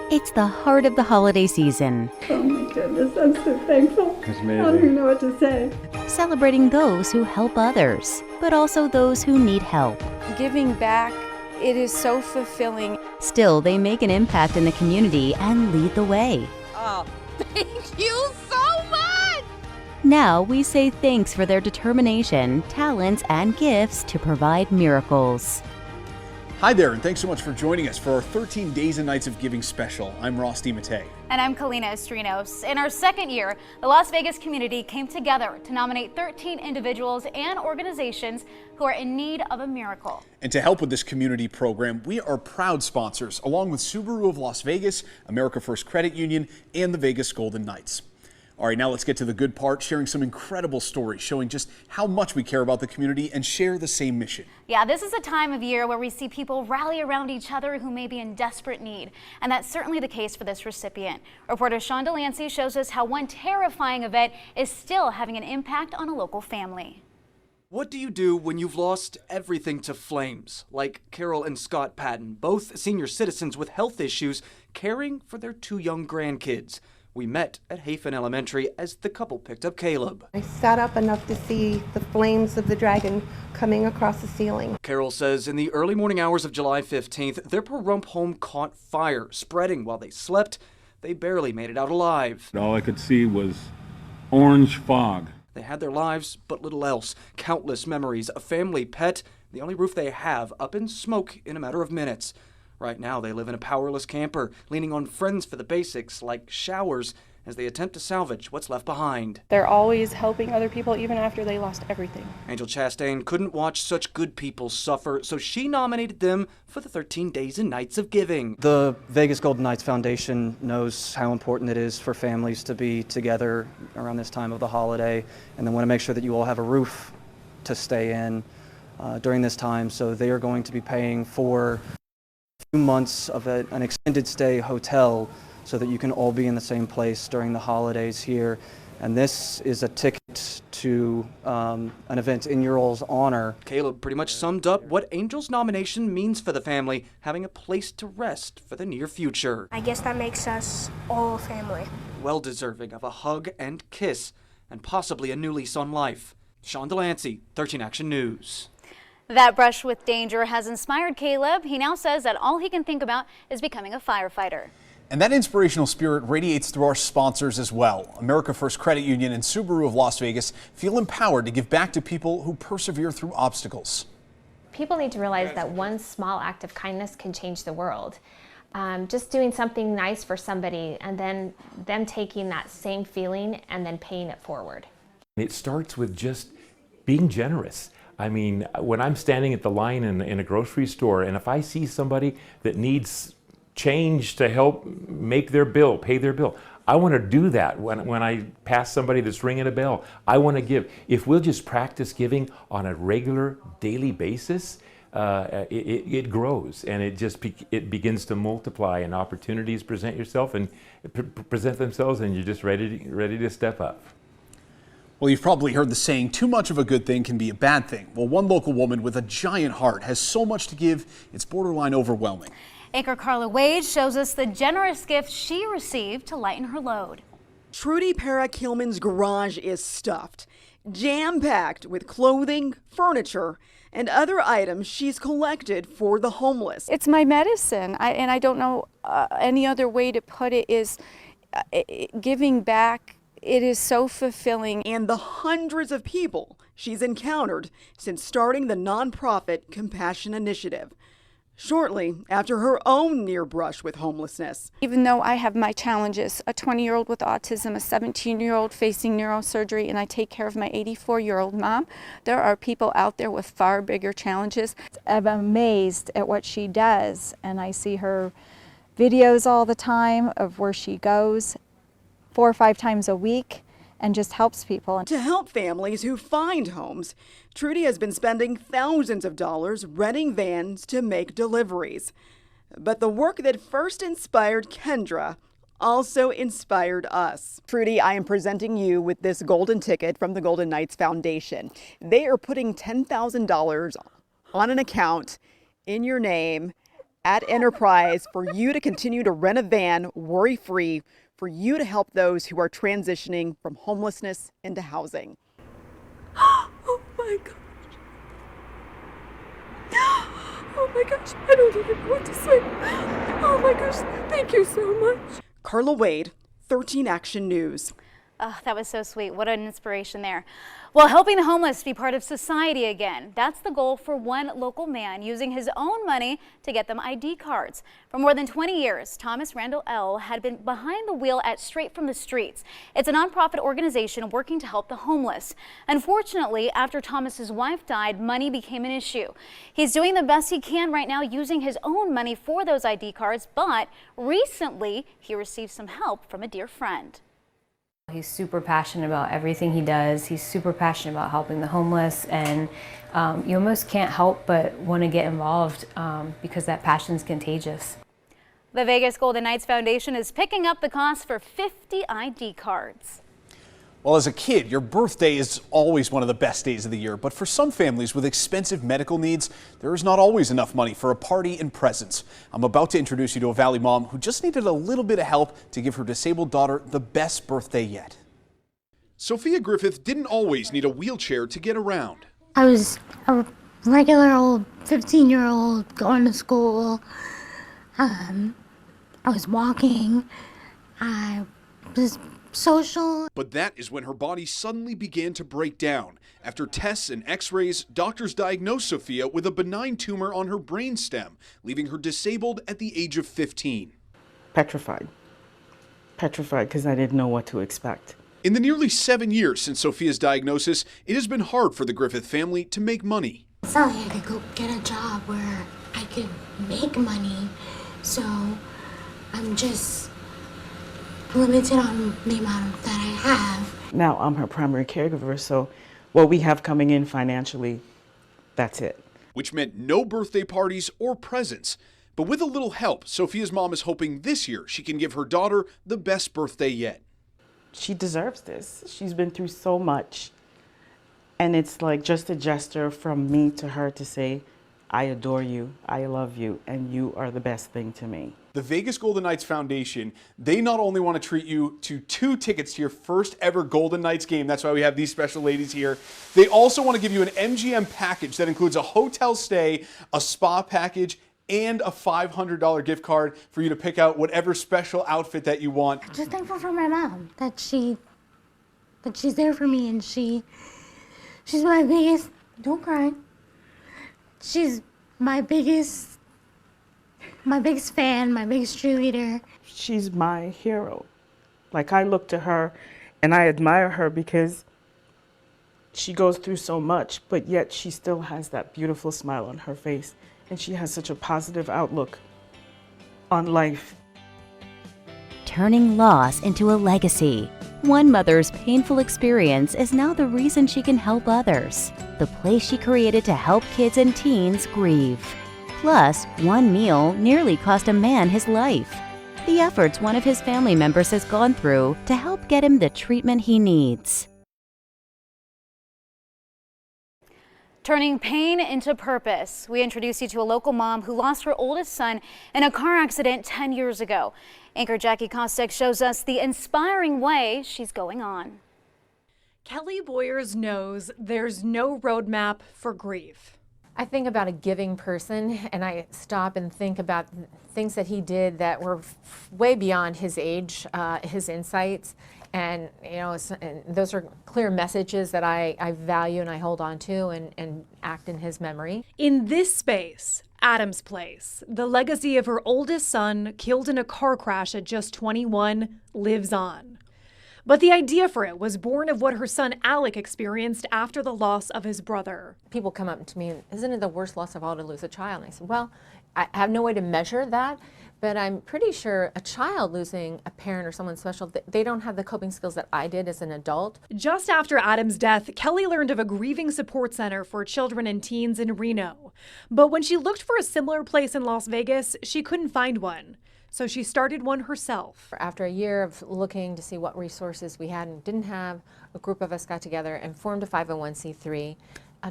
It's the heart of the holiday season, Oh my goodness, I'm so thankful. It's I don't amazing. even know what to say. celebrating those who help others, but also those who need help. Giving back, it is so fulfilling. Still, they make an impact in the community and lead the way. Oh, thank you so much! Now we say thanks for their determination, talents, and gifts to provide miracles. Hi there, and thanks so much for joining us for our 13 Days and Nights of Giving special. I'm Ross DiMattei. And I'm Kalina Estrinos. In our second year, the Las Vegas community came together to nominate 13 individuals and organizations who are in need of a miracle. And to help with this community program, we are proud sponsors, along with Subaru of Las Vegas, America First Credit Union, and the Vegas Golden Knights. All right, now let's get to the good part, sharing some incredible stories showing just how much we care about the community and share the same mission. Yeah, this is a time of year where we see people rally around each other who may be in desperate need. And that's certainly the case for this recipient. Reporter Sean Delancey shows us how one terrifying event is still having an impact on a local family. What do you do when you've lost everything to flames? Like Carol and Scott Patton, both senior citizens with health issues, caring for their 2 young grandkids. We met at Hafen Elementary as the couple picked up Caleb. I sat up enough to see the flames of the dragon coming across the ceiling. Carol says in the early morning hours of July 15th, their Pahrump home caught fire, spreading while they slept. They barely made it out alive. All I could see was orange fog. They had their lives, but little else. Countless memories, a family pet, the only roof they have up in smoke in a matter of minutes. Right now, they live in a powerless camper, leaning on friends for the basics like showers as they attempt to salvage what's left behind. They're always helping other people even after they lost everything. Angel Chastain couldn't watch such good people suffer, so she nominated them for the 13 Days and Nights of Giving. The Vegas Golden Knights Foundation knows how important it is for families to be together around this time of the holiday, and they want to make sure that you all have a roof to stay in during this time, so they are going to be paying for 2 months of an extended stay hotel so that you can all be in the same place during the holidays here. And this is a ticket to an event in your all's honor. Caleb pretty much summed up what Angel's nomination means for the family, having a place to rest for the near future. I guess that makes us all a family. Well deserving of a hug and kiss, and possibly a new lease on life. Sean Delancey, 13 Action News. That brush with danger has inspired Caleb. He now says that all he can think about is becoming a firefighter. And that inspirational spirit radiates through our sponsors as well. America First Credit Union and Subaru of Las Vegas feel empowered to give back to people who persevere through obstacles. People need to realize that one small act of kindness can change the world. Just doing something nice for somebody and then them taking that same feeling and then paying it forward. It starts with just being generous. I mean, when I'm standing at the line in a grocery store and if I see somebody that needs change to help make their bill, pay their bill, I want to do that. When I pass somebody that's ringing a bell, I want to give. If we'll just practice giving on a regular daily basis, it grows and it begins to multiply and opportunities present themselves and you're just ready to step up. Well, you've probably heard the saying, too much of a good thing can be a bad thing. Well, one local woman with a giant heart has so much to give, it's borderline overwhelming. Anchor Carla Wade shows us the generous gift she received to lighten her load. Trudy Para-Kilman's garage is stuffed, jam-packed with clothing, furniture, and other items she's collected for the homeless. It's my medicine, and I don't know any other way to put it is giving back. It is so fulfilling. And the hundreds of people she's encountered since starting the nonprofit Compassion Initiative, shortly after her own near brush with homelessness. Even though I have my challenges, a 20-year-old with autism, a 17-year-old facing neurosurgery, and I take care of my 84-year-old mom, there are people out there with far bigger challenges. I'm amazed at what she does, and I see her videos all the time of where she goes 4 or 5 times a week and just helps people. To help families who find homes, Trudy has been spending thousands of dollars renting vans to make deliveries. But the work that first inspired Kendra also inspired us. Trudy, I am presenting you with this golden ticket from the Golden Knights Foundation. They are putting $10,000 on an account in your name at Enterprise for you to continue to rent a van worry-free, for you to help those who are transitioning from homelessness into housing. Oh my gosh. Oh my gosh, I don't even know what to say. Oh my gosh, thank you so much. Carla Wade, 13 Action News. Oh, that was so sweet. What an inspiration there. Well, helping the homeless be part of society again. That's the goal for one local man using his own money to get them ID cards. For more than 20 years, Thomas Randall L. had been behind the wheel at Straight from the Streets. It's a nonprofit organization working to help the homeless. Unfortunately, after Thomas's wife died, money became an issue. He's doing the best he can right now using his own money for those ID cards, but recently he received some help from a dear friend. He's super passionate about everything he does. He's super passionate about helping the homeless, and you almost can't help but want to get involved because that passion's contagious. The Vegas Golden Knights Foundation is picking up the cost for 50 ID cards. Well, as a kid, your birthday is always one of the best days of the year, but for some families with expensive medical needs, there is not always enough money for a party and presents. I'm about to introduce you to a Valley mom who just needed a little bit of help to give her disabled daughter the best birthday yet. Sophia Griffith didn't always need a wheelchair to get around. I was a regular old 15-year-old going to school. I was walking. I was social. But that is when her body suddenly began to break down. After tests and x-rays, doctors diagnosed Sophia with a benign tumor on her brainstem, leaving her disabled at the age of 15. Petrified because I didn't know what to expect. In the nearly 7 years since Sophia's diagnosis, it has been hard for the Griffith family to make money. It's not like I could go get a job where I could make money, so I'm just limited on the amount that I have. Now I'm her primary caregiver, so what we have coming in financially, that's it. Which meant no birthday parties or presents. But with a little help, Sophia's mom is hoping this year she can give her daughter the best birthday yet. She deserves this. She's been through so much. And it's like just a gesture from me to her to say, I adore you, I love you, and you are the best thing to me. The Vegas Golden Knights Foundation, they not only want to treat you to 2 tickets to your first ever Golden Knights game, that's why we have these special ladies here, they also want to give you an MGM package that includes a hotel stay, a spa package, and a $500 gift card for you to pick out whatever special outfit that you want. I'm just thankful for my mom, that she's there for me, and she's my biggest, don't cry, she's my biggest fan, my biggest cheerleader. She's my hero. Like, I look to her and I admire her because she goes through so much, but yet she still has that beautiful smile on her face, and she has such a positive outlook on life. Turning loss into a legacy. One mother's painful experience is now the reason she can help others. The place she created to help kids and teens grieve. Plus, one meal nearly cost a man his life. The efforts one of his family members has gone through to help get him the treatment he needs. Turning pain into purpose. We introduce you to a local mom who lost her oldest son in a car accident 10 years ago. Anchor Jackie Kostek shows us the inspiring way she's going on. Kelly Boyers knows there's no roadmap for grief. I think about a giving person, and I stop and think about things that he did that were way beyond his age, his insights, and and those are clear messages that I value and I hold on to and act in his memory. In this space, Adam's place, the legacy of her oldest son, killed in a car crash at just 21, lives on. But the idea for it was born of what her son Alec experienced after the loss of his brother. People come up to me and, isn't it the worst loss of all to lose a child? And I said, well, I have no way to measure that, but I'm pretty sure a child losing a parent or someone special, they don't have the coping skills that I did as an adult. Just after Adam's death, Kelly learned of a grieving support center for children and teens in Reno. But when she looked for a similar place in Las Vegas, she couldn't find one. So she started one herself. After a year of looking to see what resources we had and didn't have, a group of us got together and formed a 501c3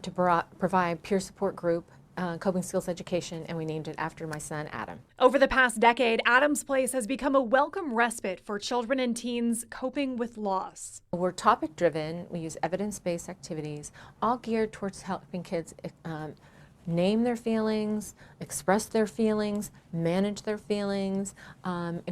to provide peer support group coping skills education, and we named it after my son, Adam. Over the past decade, Adam's Place has become a welcome respite for children and teens coping with loss. We're topic driven. We use evidence-based activities, all geared towards helping kids name their feelings, express their feelings, manage their feelings, and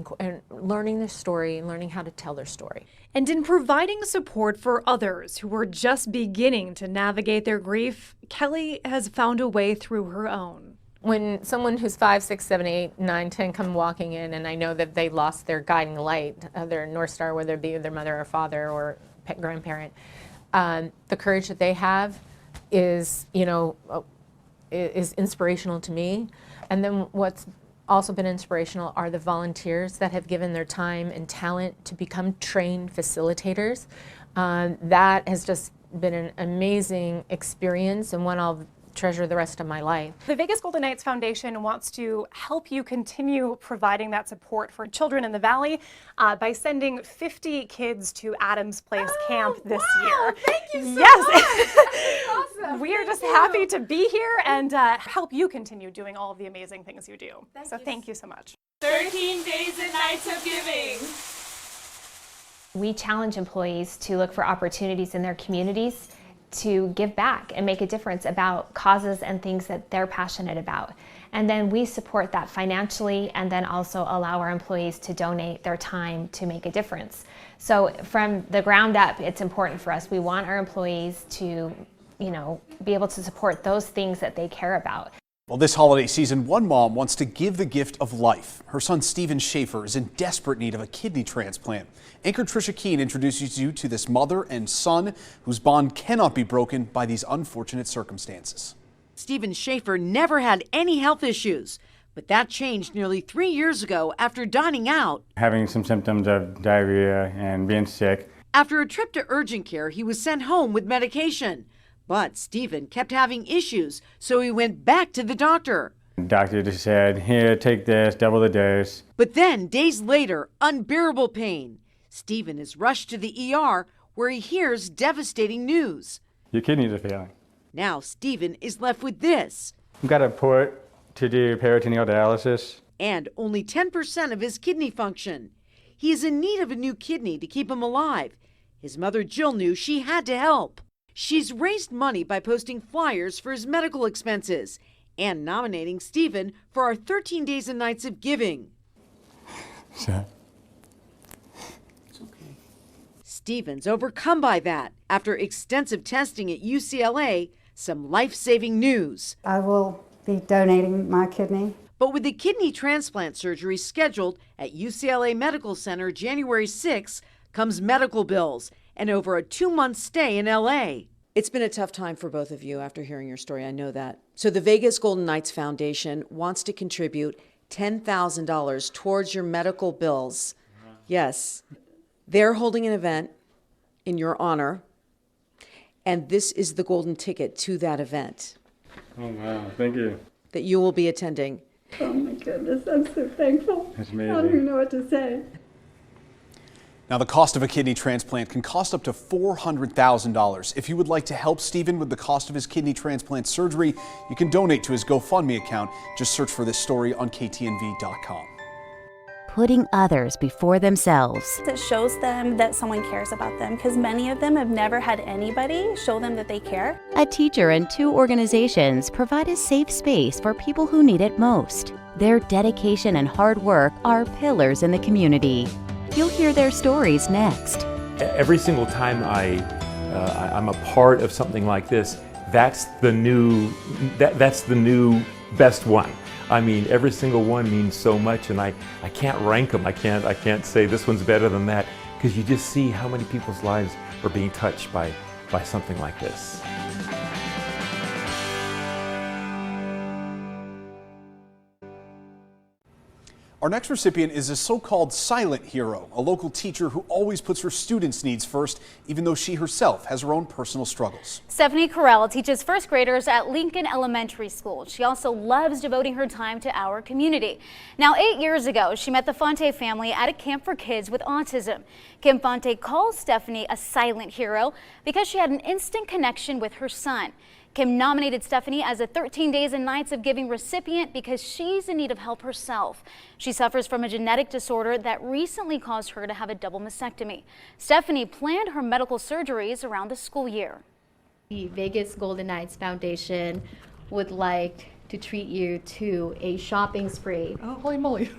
learning their story and learning how to tell their story. And in providing support for others who are just beginning to navigate their grief, Kelly has found a way through her own. When someone who's 5, 6, 7, 8, 9, 10 come walking in and I know that they lost their guiding light, their North Star, whether it be their mother or father or grandparent, the courage that they have is, is inspirational to me. And then what's also been inspirational are the volunteers that have given their time and talent to become trained facilitators. That has just been an amazing experience and one I'll treasure the rest of my life. The Vegas Golden Knights Foundation wants to help you continue providing that support for children in the Valley by sending 50 kids to Adam's Place camp this year. Thank you so yes. much. Awesome. We are just happy to be here and help you continue doing all of the amazing things you do. Thank you so much. 13 days and nights of giving. We challenge employees to look for opportunities in their communities to give back and make a difference about causes and things that they're passionate about. And then we support that financially and then also allow our employees to donate their time to make a difference. So from the ground up, it's important for us. We want our employees to, be able to support those things that they care about. Well, this holiday season, one mom wants to give the gift of life. Her son, Stephen Schaefer, is in desperate need of a kidney transplant. Anchor Trisha Keene introduces you to this mother and son whose bond cannot be broken by these unfortunate circumstances. Stephen Schaefer never had any health issues, but that changed nearly 3 years ago after dining out. Having some symptoms of diarrhea and being sick. After a trip to urgent care, he was sent home with medication. But Stephen kept having issues, so he went back to the doctor. The doctor just said, here, take this, double the dose. But then, days later, unbearable pain. Stephen is rushed to the ER, where he hears devastating news. Your kidneys are failing. Now Stephen is left with this. I've got a port to do peritoneal dialysis. And only 10% of his kidney function. He is in need of a new kidney to keep him alive. His mother Jill knew she had to help. She's raised money by posting flyers for his medical expenses and nominating Stephen for our 13 days and nights of giving. It's okay. Stephen's overcome by that. After extensive testing at UCLA, some life-saving news. I will be donating my kidney. But with the kidney transplant surgery scheduled at UCLA Medical Center January 6, comes medical bills and over a 2-month stay in LA. It's been a tough time for both of you after hearing your story, I know that. So the Vegas Golden Knights Foundation wants to contribute $10,000 towards your medical bills. Yes, they're holding an event in your honor, and this is the golden ticket to that event. Oh, wow, thank you. That you will be attending. Oh my goodness, I'm so thankful. That's amazing. I don't even know what to say. Now, the cost of a kidney transplant can cost up to $400,000. If you would like to help Stephen with the cost of his kidney transplant surgery, you can donate to his GoFundMe account. Just search for this story on ktnv.com. Putting others before themselves. It shows them that someone cares about them because many of them have never had anybody show them that they care. A teacher and 2 organizations provide a safe space for people who need it most. Their dedication and hard work are pillars in the community. You'll hear their stories next. Every single time I'm a part of something like this, that's the new best one. I mean, every single one means so much, and I can't rank them. I can't say this one's better than that, because you just see how many people's lives are being touched by something like this. Our next recipient is a so-called silent hero, a local teacher who always puts her students' needs first, even though she herself has her own personal struggles. Stephanie Carell teaches first graders at Lincoln Elementary School. She also loves devoting her time to our community. Now, 8 years ago, she met the Fonte family at a camp for kids with autism. Kim Fonte calls Stephanie a silent hero because she had an instant connection with her son. Kim nominated Stephanie as a 13 Days and Nights of Giving recipient because she's in need of help herself. She suffers from a genetic disorder that recently caused her to have a double mastectomy. Stephanie planned her medical surgeries around the school year. The Vegas Golden Knights Foundation would like to treat you to a shopping spree. Oh, holy moly.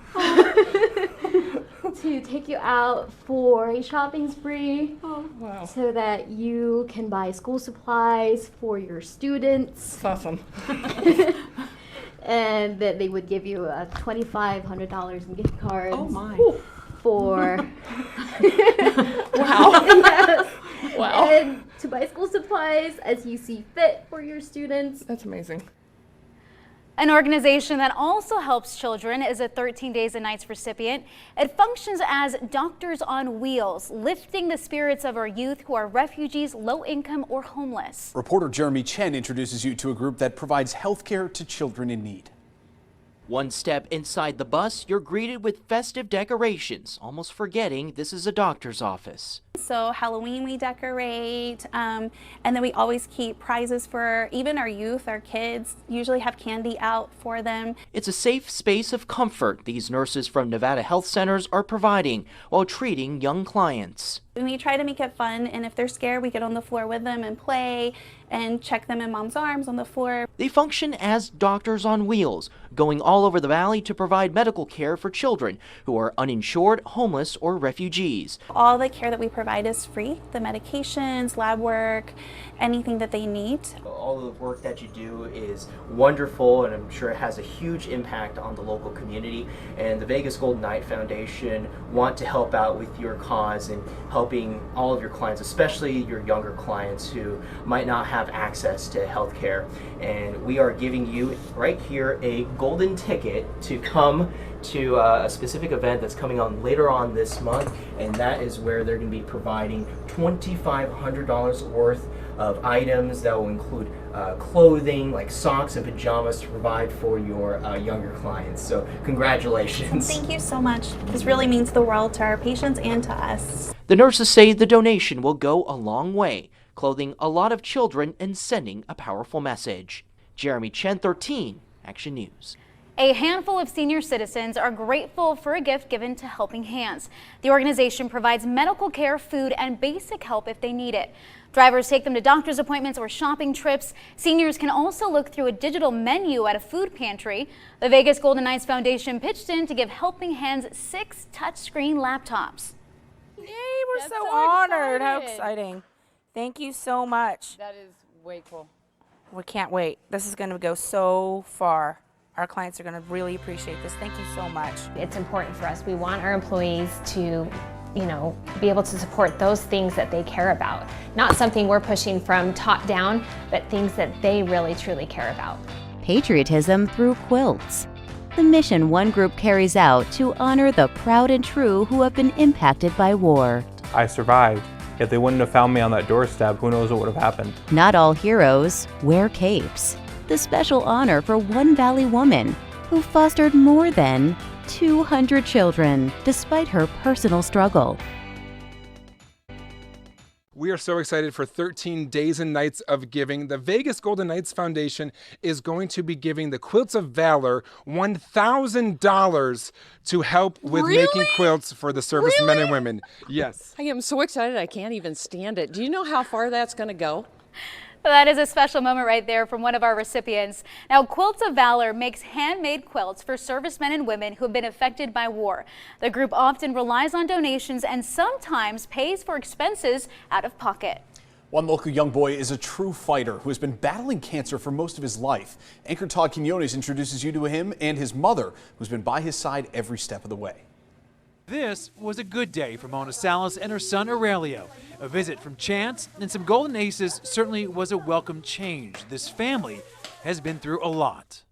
To take you out for a shopping spree. Oh, wow. So that you can buy school supplies for your students. That's awesome. And that they would give you a $2,500 in gift cards. Oh my. For Wow. Yes. Wow. And to buy school supplies as you see fit for your students. That's amazing. An organization that also helps children is a 13 Days and Nights recipient. It functions as Doctors on Wheels, lifting the spirits of our youth who are refugees, low income, or homeless. Reporter Jeremy Chen introduces you to a group that provides health care to children in need. One step inside the bus, you're greeted with festive decorations, almost forgetting this is a doctor's office. So Halloween we decorate, and then we always keep prizes for even our youth, our kids, usually have candy out for them. It's a safe space of comfort these nurses from Nevada Health Centers are providing while treating young clients. And we try to make it fun, and if they're scared, we get on the floor with them and play and check them in mom's arms on the floor. They function as Doctors on Wheels, going all over the valley to provide medical care for children who are uninsured, homeless, or refugees. All the care that we provide is free, the medications, lab work, anything that they need. All of the work that you do is wonderful, and I'm sure it has a huge impact on the local community. And the Vegas Golden Knight Foundation want to help out with your cause and helping all of your clients, especially your younger clients who might not have access to health care. And we are giving you right here a golden ticket to come to a specific event that's coming on later on this month, and that is where they're going to be providing $2,500 worth of items that will include clothing like socks and pajamas to provide for your younger clients. So congratulations. Thank you so much. This really means the world to our patients and to us. The nurses say the donation will go a long way, clothing a lot of children and sending a powerful message. Jeremy Chen, 13 Action News. A handful of senior citizens are grateful for a gift given to Helping Hands. The organization provides medical care, food, and basic help if they need it. Drivers take them to doctor's appointments or shopping trips. Seniors can also look through a digital menu at a food pantry. The Vegas Golden Knights Foundation pitched in to give Helping Hands 6 touchscreen laptops. Yay, we're so honored. How exciting. Thank you so much. That is way cool. We can't wait. This is going to go so far. Our clients are going to really appreciate this. Thank you so much. It's important for us. We want our employees to, be able to support those things that they care about. Not something we're pushing from top down, but things that they really truly care about. Patriotism through quilts. The mission one group carries out to honor the proud and true who have been impacted by war. I survived. If they wouldn't have found me on that doorstep, who knows what would have happened. Not all heroes wear capes. The special honor for one Valley woman who fostered more than 200 children despite her personal struggle. We are so excited for 13 Days and Nights of Giving. The Vegas Golden Knights Foundation is going to be giving the Quilts of Valor $1,000 to help with making quilts for the servicemen and women. Yes. I am so excited I can't even stand it. Do you know how far that's going to go? Well, that is a special moment right there from one of our recipients. Now, Quilts of Valor makes handmade quilts for servicemen and women who have been affected by war. The group often relies on donations and sometimes pays for expenses out of pocket. One local young boy is a true fighter who has been battling cancer for most of his life. Anchor Todd Quinones introduces you to him and his mother, who's been by his side every step of the way. This was a good day for Mona Salas and her son Aurelio. A visit from Chance and some Golden Aces certainly was a welcome change. This family has been through a lot.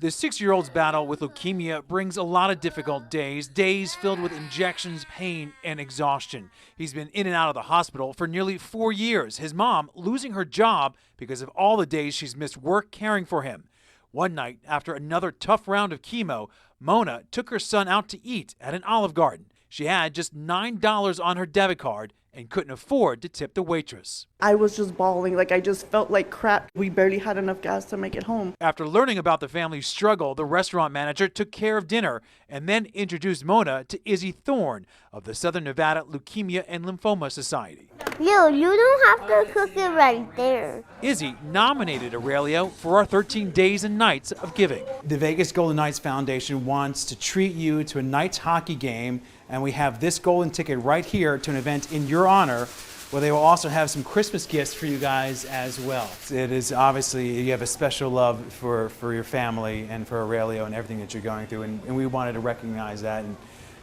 The 6-year-old's battle with leukemia brings a lot of difficult days filled with injections, pain, and exhaustion. He's been in and out of the hospital for nearly 4 years, his mom losing her job because of all the days she's missed work caring for him. One night, after another tough round of chemo, Mona took her son out to eat at an Olive Garden. She had just $9 on her debit card and couldn't afford to tip the waitress. I was just bawling, like I just felt like crap. We barely had enough gas to make it home. After learning about the family's struggle, the restaurant manager took care of dinner and then introduced Mona to Izzy Thorne of the Southern Nevada Leukemia and Lymphoma Society. No, you don't have to cook it right there. Izzy nominated Aurelio for our 13 Days and Nights of Giving. The Vegas Golden Knights Foundation wants to treat you to a Knights hockey game, and we have this golden ticket right here to an event in your honor, where they will also have some Christmas gifts for you guys as well. It is obviously, you have a special love for your family and for Aurelio and everything that you're going through, and we wanted to recognize that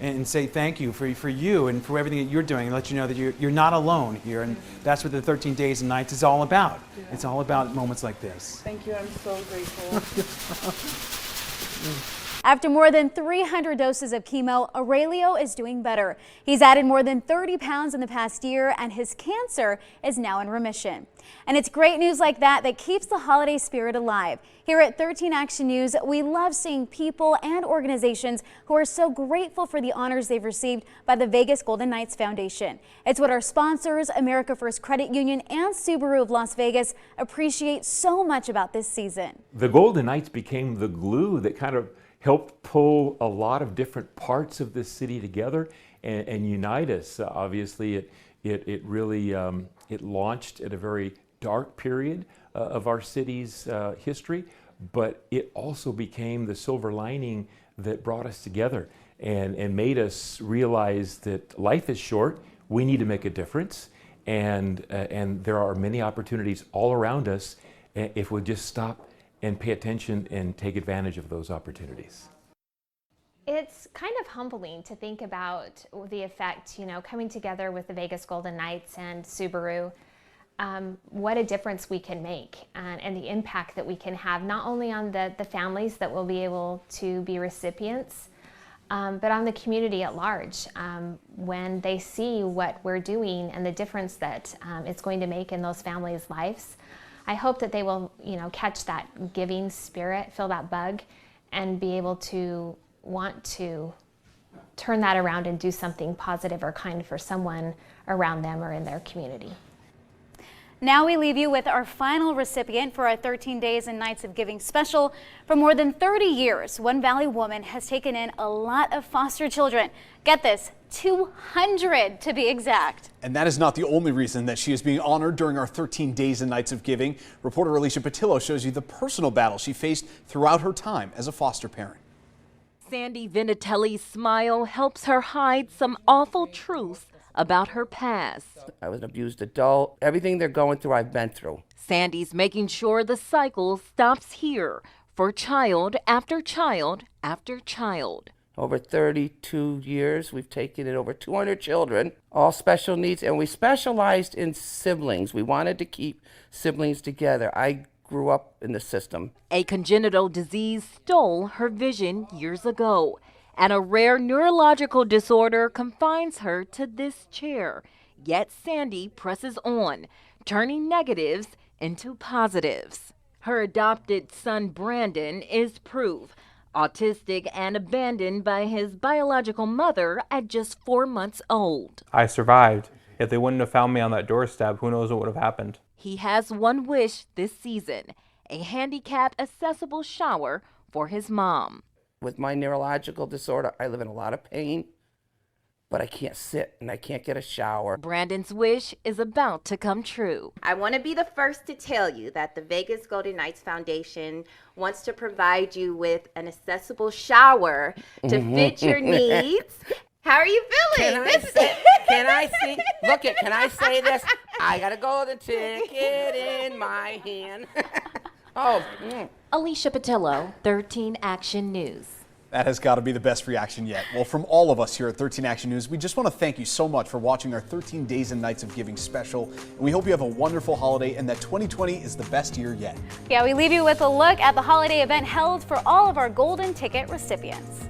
and say thank you for you and for everything that you're doing, and let you know that you're not alone here, and that's what the 13 Days and Nights is all about. Yeah. It's all about moments like this. Thank you, I'm so grateful. After more than 300 doses of chemo, Aurelio is doing better. He's added more than 30 pounds in the past year, and his cancer is now in remission. And it's great news like that that keeps the holiday spirit alive. Here at 13 Action News, we love seeing people and organizations who are so grateful for the honors they've received by the Vegas Golden Knights Foundation. It's what our sponsors, America First Credit Union and Subaru of Las Vegas, appreciate so much about this season. The Golden Knights became the glue that kind of helped pull a lot of different parts of this city together and unite us. Obviously, it really it launched at a very dark period of our city's history, but it also became the silver lining that brought us together and made us realize that life is short. We need to make a difference, and there are many opportunities all around us if we just stop and pay attention and take advantage of those opportunities. It's kind of humbling to think about the effect, coming together with the Vegas Golden Knights and Subaru, what a difference we can make and the impact that we can have, not only on the families that will be able to be recipients, but on the community at large. When they see what we're doing and the difference that it's going to make in those families' lives, I hope that they will, catch that giving spirit, feel that bug, and be able to want to turn that around and do something positive or kind for someone around them or in their community. Now we leave you with our final recipient for our 13 Days and Nights of Giving special. For more than 30 years, One Valley woman has taken in a lot of foster children. Get this, 200 to be exact. And that is not the only reason that she is being honored during our 13 Days and Nights of Giving. Reporter Alicia Patillo shows you the personal battle she faced throughout her time as a foster parent. Sandy Vinatelli's smile helps her hide some awful truths about her past. I was an abused adult. Everything they're going through, I've been through. Sandy's making sure the cycle stops here for child after child after child. Over 32 years, we've taken in over 200 children, all special needs, and we specialized in siblings. We wanted to keep siblings together. I grew up in the system. A congenital disease stole her vision years ago, and a rare neurological disorder confines her to this chair. Yet Sandy presses on, turning negatives into positives. Her adopted son, Brandon, is proof. Autistic and abandoned by his biological mother at just 4 months old. I survived. If they wouldn't have found me on that doorstep, who knows what would have happened. He has one wish this season, a handicap-accessible shower for his mom. With my neurological disorder, I live in a lot of pain, but I can't sit and I can't get a shower. Brandon's wish is about to come true. I want to be the first to tell you that the Vegas Golden Knights Foundation wants to provide you with an accessible shower to fit your needs. How are you feeling? Can I see? Look it, can I say this? I got a golden ticket in my hand. Alicia Patillo, 13 Action News. That has got to be the best reaction yet. Well, from all of us here at 13 Action News, we just want to thank you so much for watching our 13 Days and Nights of Giving special. And we hope you have a wonderful holiday and that 2020 is the best year yet. Yeah, we leave you with a look at the holiday event held for all of our golden ticket recipients.